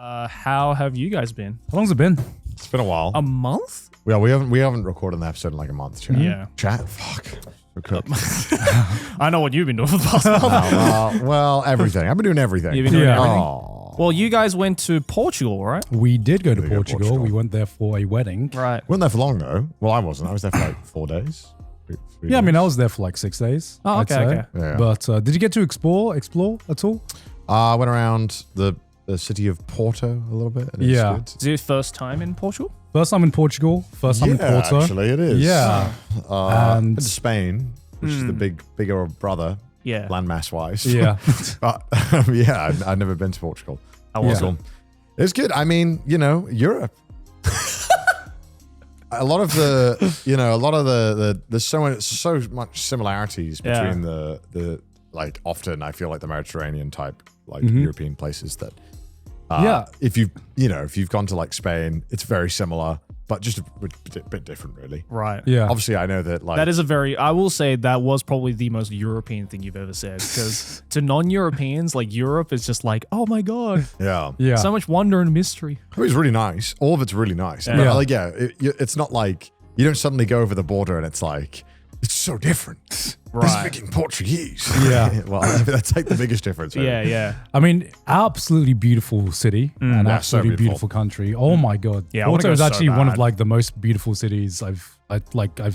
How have you guys been? How long's it been? It's been a while. A month? Yeah, we haven't recorded an episode in like a month, chat. Yeah. Chat? Fuck. Okay. I know what you've been doing for the past month. well, everything. I've been doing everything. You've been doing everything? Oh. Well, you guys went to Portugal, right? We did go to We did go to Portugal. Portugal. We went there for a wedding. Right. We weren't there for long though. Well, I wasn't. I was there for like 4 days. Three Yeah, I mean, days. I was there for like 6 days. Oh, I'd okay, say. okay. Yeah. But did you get to explore at all? I went around the city of Porto a little bit. And it's Yeah. good. Is it your first time in Portugal? First time in Portugal. First time in Yeah, Porto. actually, it is. Yeah. Been And- to Spain, which is the bigger brother, Yeah. landmass wise. Yeah. But yeah, I've never been to Portugal. How was Yeah. it? It's good. I mean, Europe. a lot of the there's so much similarities Yeah. between the like often I feel like the Mediterranean type like Mhm. European places that Yeah. if you've gone to like Spain, it's very similar, but just a bit different really. Right. Yeah. Obviously, I know that like That is I will say that was probably the most European thing you've ever said. Because to non-Europeans, like Europe is just like, oh my God, yeah. Yeah. so much wonder and mystery. It was really nice. All of it's really nice. Yeah. But, Yeah. like, it's not like you don't suddenly go over the border and it's like, it's so different. They're Right. speaking Portuguese. Yeah. Well, that's like the biggest difference. Really. Yeah, yeah. I mean, absolutely beautiful city and Yeah, so absolutely beautiful. beautiful country. Oh my God. Yeah, I wanna Porto go is so actually one of bad. like the most beautiful cities I've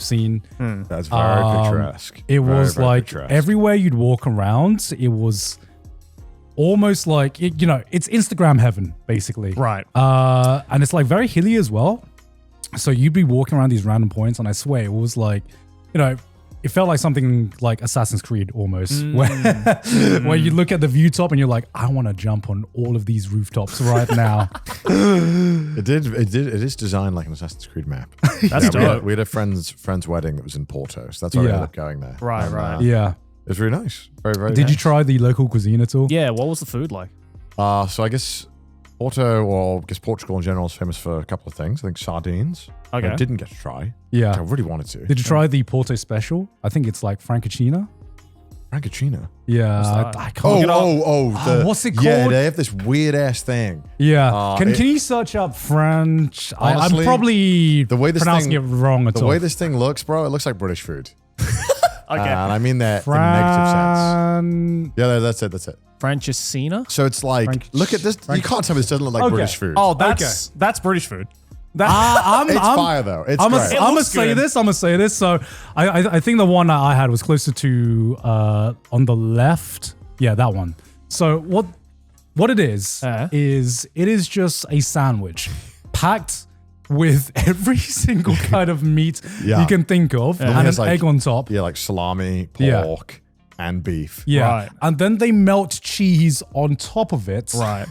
seen. That's very picturesque. It Very, was very like picturesque. everywhere you'd walk around, it was almost like it's Instagram heaven basically. Right. And it's like very hilly as well. So you'd be walking around these random points, and I swear it was like, it felt like something like Assassin's Creed almost, where you look at the view top and you're like, I want to jump on all of these rooftops right now. It is designed like an Assassin's Creed map. That's dope. We had a friend's wedding that was in Porto, so that's why we ended up going there. Right, And, right. Yeah. It was really nice. Very, very Did nice. you try the local cuisine at all? Yeah, what was the food like? So I guess Porto, or I guess Portugal in general, is famous for a couple of things. I think sardines. Okay. I didn't get to try. I Yeah. really wanted to. Did you try the Porto special? I think it's like Francochina. Francochina? Yeah. that? I can't get up. What's it Yeah, called? they have this weird ass thing. Yeah. Can it- you search up French? I'm Honestly, probably the way this pronouncing thing- it wrong at The all. way this thing looks, bro, it looks like British food. Okay. And I mean that in a negative sense. Yeah, that's it. Francesinha? So it's like, look at this. You can't tell me this doesn't look like Okay. British food. Oh, that's British food. I'm it's fire though. It's I'm great. gonna looks say good. this. I'm gonna say this. So I think the one that I had was closer to on the left. Yeah, that one. So what it is just a sandwich packed with every single kind of meat Yeah. you can think of, and has, an like- egg on top. Yeah, like salami, Yeah. pork, and beef. Yeah, Right. and then they melt cheese on top of it. Right.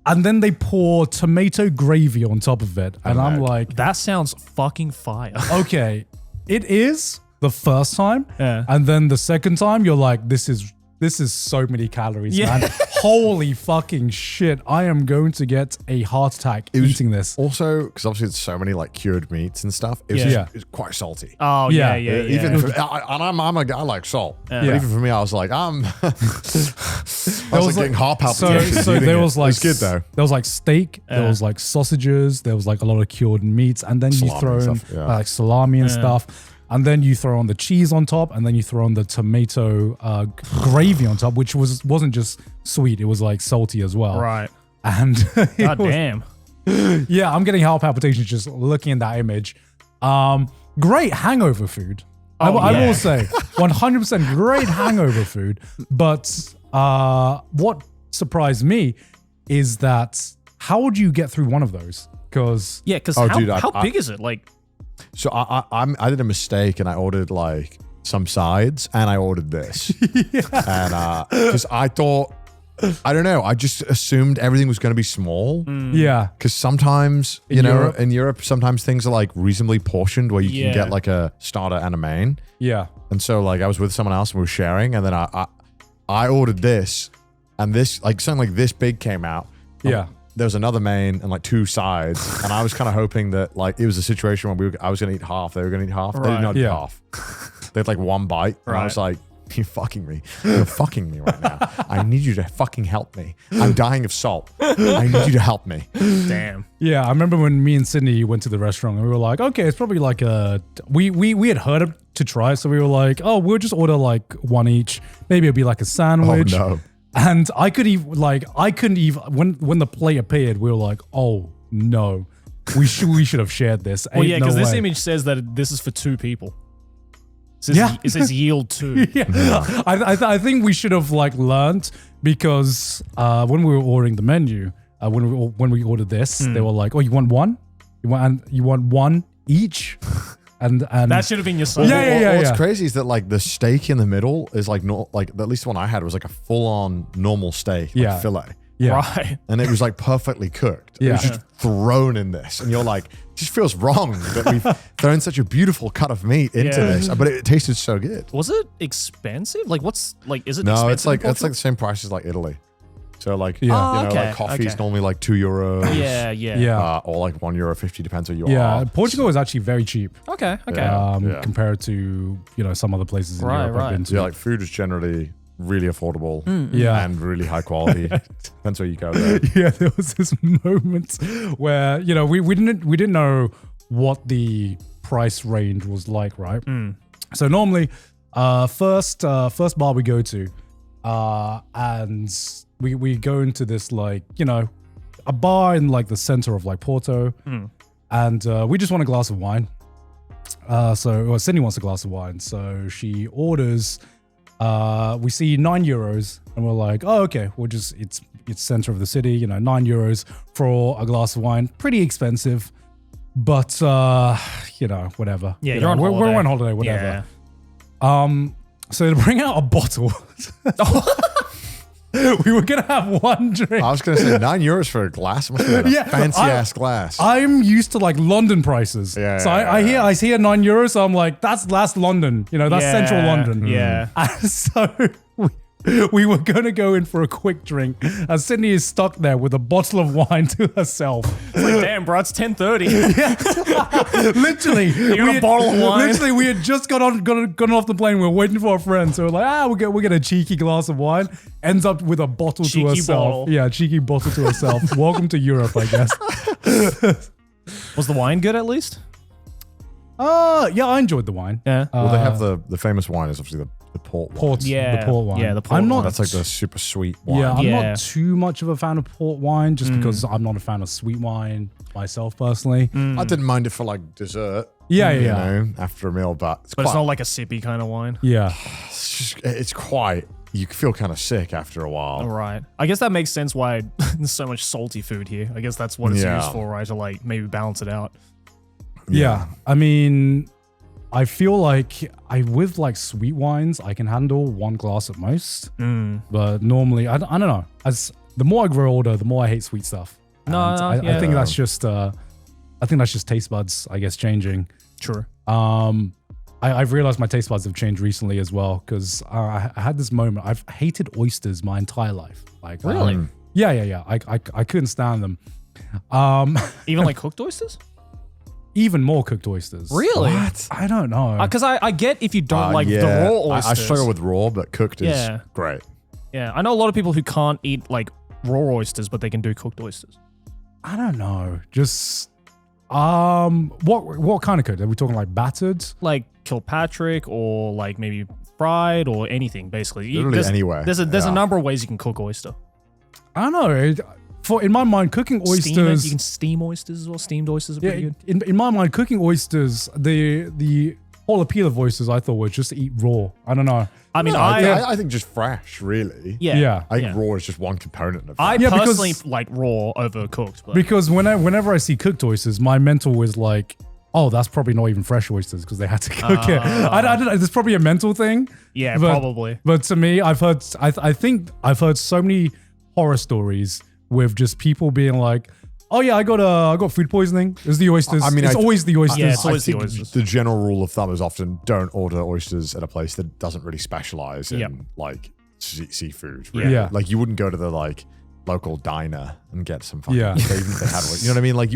And then they pour tomato gravy on top of it. And I'm like, That sounds fucking fire. okay, it is the first time. Yeah. And then the second time, you're like, this is so many calories, Yeah. man. Holy fucking shit. I am going to get a heart attack eating this. Also, because obviously it's so many like cured meats and stuff. It was, Yeah. just, it was quite salty. Oh, Yeah. yeah. Even for, I'm a guy I like salt. But Yeah. even for me, I was like, I was like getting heart So, palpitations. so eating there it. was like It was good though. There was like steak, there was like sausages, there was like a lot of cured meats, and then you Salami throw and in stuff, yeah. like salami and stuff, and then you throw on the cheese on top, and then you throw on the tomato gravy on top, which wasn't just sweet; it was like salty as well. Right. And it God was- damn. yeah, I'm getting heart palpitations just looking at that image. Great hangover food. I yeah. will say 100% great hangover food. But what surprised me is that how would you get through one of those? Because Yeah, because Oh, how, dude, how big is it? Like, So I did a mistake and I ordered like some sides and I ordered this. And because I thought, I don't know, I just assumed everything was going to be small. yeah, Because sometimes, In Europe? in Europe, sometimes things are like reasonably portioned where you Yeah. can get like a starter and a main. yeah, And so like I was with someone else and we were sharing, and then I ordered this, and this like something like this big came out. yeah. There was another main and like 2 sides, and I was kind of hoping that like it was a situation where I was going to eat half, they were going to eat half. They did Right. not eat Yeah. half. They had like 1 bite, and I was Right. like, You're fucking me. You're fucking me right now. I need you to fucking help me. I'm dying of salt. I need you to help me. Damn. Yeah, I remember when me and Sydney went to the restaurant and we were like, okay, it's probably like we had heard it to try, so we were like, oh, we'll just order like one each. Maybe it'll be like a sandwich. Oh no. And I couldn't even when the plate appeared, we were like, oh no, we should have shared this. Well, yeah, because no this way. image says that this is for 2 people. It says yield 2. Yeah. I think we should have like learned, because when we were ordering the menu, when we ordered this, they were like, "Oh, you want one? You want one each?" And That should have been your sign. What's crazy is that like the steak in the middle is like not like at least the one I had was like a full on normal steak, like fillet. Yeah. Right. And it was like perfectly cooked. Yeah. It was just thrown in this. And you're like, it just feels wrong that we've thrown such a beautiful cut of meat into this. But it tasted so good. Was it expensive? Like, is it expensive? No, it's like in the same price as like Italy. So like, okay, like coffee's normally like €2. Yeah. Or like €1.50, depends where you yeah, are. Portugal is actually very cheap. Okay. Compared to some other places in Europe I've been to. Yeah, like food is generally really affordable and really high quality. Depends where you go though. Yeah, there was this moment where we didn't know what the price range was like, right? So normally, first bar we go to, and we go into this like a bar in like the center of like Porto, and we just want a glass of wine. So Sydney wants a glass of wine, so she orders. We see €9 and we're like, oh, okay, it's center of the city, €9 for a glass of wine. Pretty expensive, but whatever. Yeah, we're on holiday, whatever. So to bring out a bottle, we were gonna have one drink. I was gonna say €9 for a glass. It must be a fancy ass glass. I'm used to like London prices. Yeah, so I hear €9, so I'm like, that's London. That's central London. Yeah. And so we were gonna go in for a quick drink, and Sydney is stuck there with a bottle of wine to herself. It's like, damn, bro, it's 10:30. Literally, You got a bottle of wine? Literally, we had just got off the plane. We were waiting for our friend, so we're like, we'll get a cheeky glass of wine. Ends up with a bottle to Cheeky herself. bottle. Yeah, cheeky bottle to herself. Welcome to Europe, I guess. Was the wine good at least? Yeah, I enjoyed the wine. Yeah. Well, they have the famous wine is obviously the port wine. Yeah. The port wine. Yeah, the port I'm not, wine. That's like the super sweet wine. Yeah, I'm Yeah. not too much of a fan of port wine, just because I'm not a fan of sweet wine myself personally. I didn't mind it for like dessert. Yeah, you yeah. know, after a meal, but But it's not like a sippy kind of wine. Yeah. it's quite. You feel kind of sick after a while. All right. I guess that makes sense why there's so much salty food here. I guess that's what it's used for, right? To like maybe balance it out. Yeah. I mean, I feel like with like sweet wines, I can handle one glass at most. But normally, I don't know. As the more I grow older, the more I hate sweet stuff. And I think that's just taste buds, I guess, changing. True. I've realized my taste buds have changed recently as well, because I had this moment. I've hated oysters my entire life. Like Really? Yeah. I couldn't stand them. Even like cooked oysters? Even more cooked oysters. Really? What? I don't know. Because I get if you don't like the raw oysters. I struggle with raw, but cooked is great. Yeah, I know a lot of people who can't eat like raw oysters, but they can do cooked oysters. I don't know. Just what kind of cooked? Are we talking like battered? Like Kilpatrick or like maybe fried or anything, basically. Literally anywhere. There's a number of ways you can cook oyster. I don't know. In my mind, cooking oysters. You can steam oysters as well. Steamed oysters are pretty good. In my mind, cooking oysters, the whole appeal of oysters, I thought, was just to eat raw. I don't know. I mean, I think just fresh, really. Yeah. I think raw is just one component of that. I Yeah, personally like raw over cooked. But Because whenever I see cooked oysters, my mental is like, oh, that's probably not even fresh oysters because they had to cook it. I don't know. There's probably a mental thing. yeah, but- probably. But to me, I think I've heard so many horror stories with just people being like, oh yeah, I got food poisoning. It's the oysters. I mean, it's always the oysters. Yeah, it's I always the think oysters. the general rule of thumb is often don't order oysters at a place that doesn't really specialize in Yep. like seafood. Really. Yeah. Like you wouldn't go to the like local diner and get some fucking, Yeah. even if they had one. You know what I mean? Like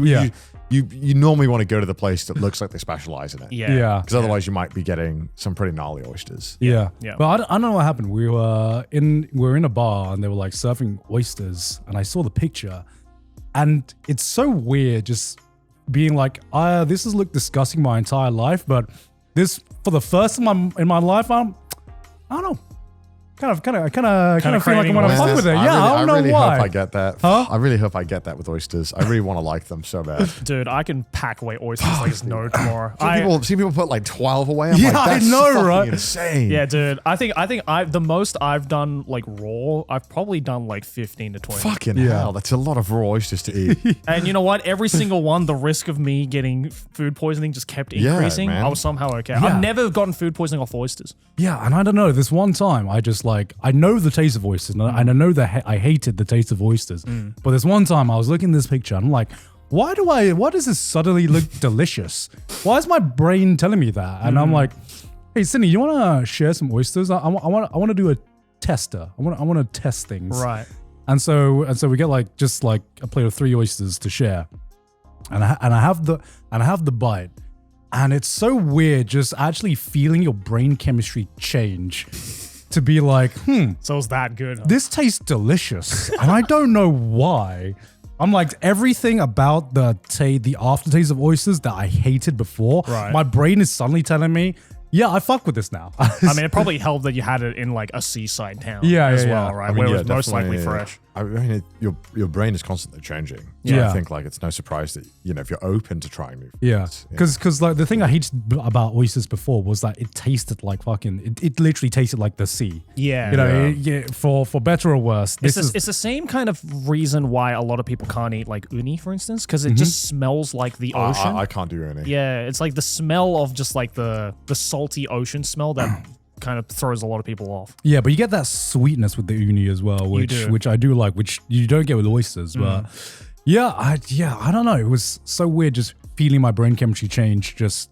you normally want to go to the place that looks like they specialize in it. Yeah. Yeah. Because otherwise you might be getting some pretty gnarly oysters. Yeah. Yeah. But I don't know what happened. We were in a bar and they were like serving oysters and I saw the picture and it's so weird just being like, this has looked disgusting my entire life, but this for the first time in my life, I don't know. Kind of feel like I want to fuck with it. Yeah, I don't know really why. hope I get that. Huh? I really hope I get that with oysters. I really want to like them so bad. Dude, I can pack away oysters like it's no tomorrow. See people put like 12 away. I'm Yeah, like, that's I know, fucking right? insane. Yeah, dude. I think the most I've done like raw, I've probably done like 15 to 20. Fucking Yeah. hell, that's a lot of raw oysters to eat. And you know what? Every single one, the risk of me getting food poisoning just kept Yeah, increasing. man. I was somehow okay. Yeah. I've never gotten food poisoning off oysters. Yeah, and I don't know. This one time, I just like I know the taste of oysters, and I know that I hated the taste of oysters. But this one time, I was looking at this picture, and I'm like, why does this suddenly look delicious? Why is my brain telling me that? And I'm like, hey, Sydney, you want to share some oysters? I want to do a tester. I want to test things. Right. And so we get like just like a plate of 3 oysters to share, and I have the bite. And it's so weird just actually feeling your brain chemistry change to be like, So it's that good. Huh? this tastes delicious. And I don't know why. I'm like, everything about the aftertaste of oysters that I hated before, Right. my brain is suddenly telling me, yeah, I fuck with this now. I mean, it probably helped that you had it in like a seaside town Yeah, as yeah, well, yeah. right? I mean, Where it yeah, was most likely definitely. fresh. I mean, your brain is constantly changing. So Yeah. I think like it's no surprise that, you know, if you're open to trying new Yeah, foods. because like the thing I hated about oysters before was that it tasted like fucking. It literally tasted like the sea. Yeah. You know, Yeah. for better or worse, It's the same kind of reason why a lot of people can't eat like uni, for instance, because it just smells like the ocean. I can't do any. Yeah, it's like the smell of just like the salty ocean smell that kind of throws a lot of people off. Yeah, but you get that sweetness with the uni as well, which I do like, which you don't get with oysters. But I don't know. It was so weird just feeling my brain chemistry change just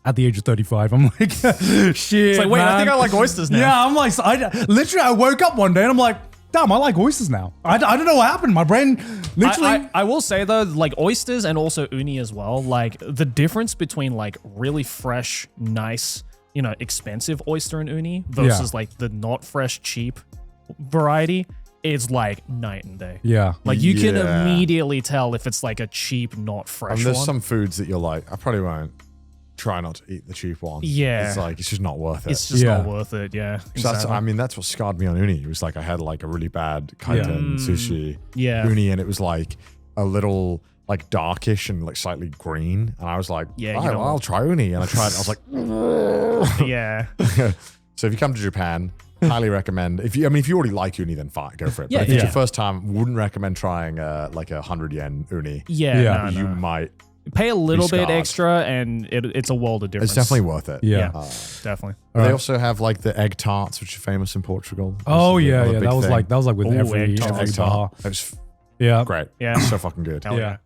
at the age of 35. I'm like, shit. It's like, wait, I think I like oysters now. Yeah, I'm like, I woke up one day and I'm like, damn, I like oysters now. I don't know what happened. My brain literally. I will say though, like oysters and also uni as well, like the difference between like really fresh, nice, you know, expensive oyster and uni versus like the not fresh, cheap variety is like night and day. Yeah. Like you can Yeah. immediately tell if it's like a cheap, not fresh And there's one. some foods that you're like, I probably won't try not to eat the cheap one. Yeah. It's like, it's just not worth it. It's just Yeah. not worth it. Yeah. So that's, I mean, that's what scarred me on uni. It was like I had like a really bad kaiten sushi Yeah. uni, and it was like a little like darkish and like slightly green. And I was like, Yeah, "Oh, you don't I'll want- try uni. And I tried it. I was like, Yeah. so if you come to Japan, highly recommend. If you already like uni, then fine, go for it. Yeah, But if it's yeah. your first time, wouldn't recommend trying like 100 yen uni. Yeah. Yeah. no, You no. might. Pay a little bit scarred. extra and it's a world of difference. It's definitely worth it. Yeah. Yeah. Definitely. They also have like the egg tarts, which are famous in Portugal. Oh This is yeah, another yeah. big That was thing. like with Ooh, every egg tart. bar. It was Yeah. great. Yeah. So fucking good. Hell Yeah. yeah.